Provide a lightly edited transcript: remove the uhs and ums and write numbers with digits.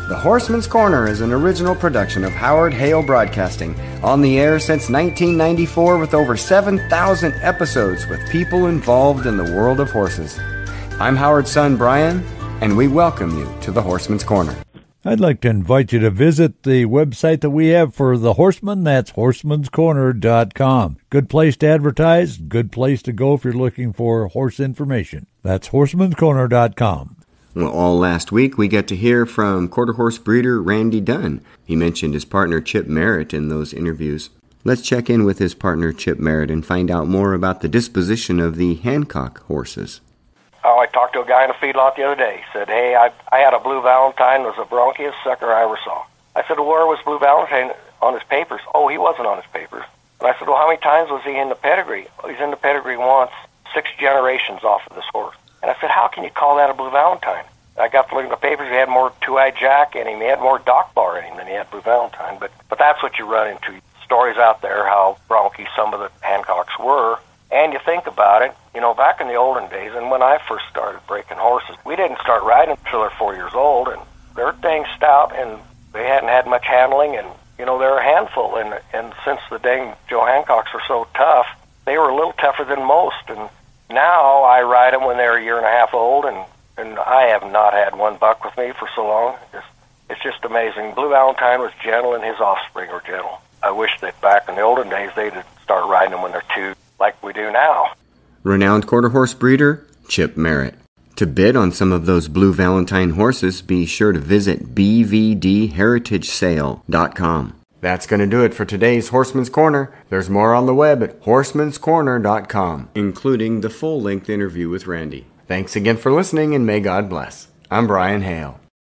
The Horseman's Corner is an original production of Howard Hale Broadcasting, on the air since 1994 with over 7,000 episodes with people involved in the world of horses. I'm Howard's son, Brian, and we welcome you to The Horseman's Corner. I'd like to invite you to visit the website that we have for the Horseman. That's horsemanscorner.com. Good place to advertise, good place to go if you're looking for horse information. That's horsemanscorner.com. Well, all last week we got to hear from quarter horse breeder Randy Dunn. He mentioned his partner Chip Merritt in those interviews. Let's check in with his partner Chip Merritt and find out more about the disposition of the Hancock horses. Oh, I talked to a guy in a feedlot the other day. He said, hey, I had a Blue Valentine. It was the bronchiest sucker I ever saw. I said, well, where was Blue Valentine on his papers? Oh, he wasn't on his papers. And I said, well, how many times was he in the pedigree? Oh, he's in the pedigree once, 6 generations off of this horse. And I said, how can you call that a Blue Valentine? I got to look at the papers. He had more Two-Eyed Jack in him. He had more Dock Bar in him than he had Blue Valentine. But that's what you run into. Stories out there how bronchi some of the Hancocks were. And you think about it, you know, back in the olden days, and when I first started breaking horses, we didn't start riding until they're 4 years old, and they're dang stout, and they hadn't had much handling, and, you know, they're a handful. And since the dang Joe Hancocks were so tough, they were a little tougher than most. And now I ride them when they're a year and a half old, and I have not had one buck with me for so long. It's just amazing. Blue Valentine was gentle, and his offspring were gentle. I wish that back in the olden days they'd start riding them when they're 2, like we do now. Renowned quarter horse breeder Chip Merritt. To bid on some of those Blue Valentine horses, be sure to visit bvdheritagesale.com. That's going to do it for today's Horseman's Corner. There's more on the web at horsemanscorner.com, including the full-length interview with Randy. Thanks again for listening, and may God bless. I'm Brian Hale.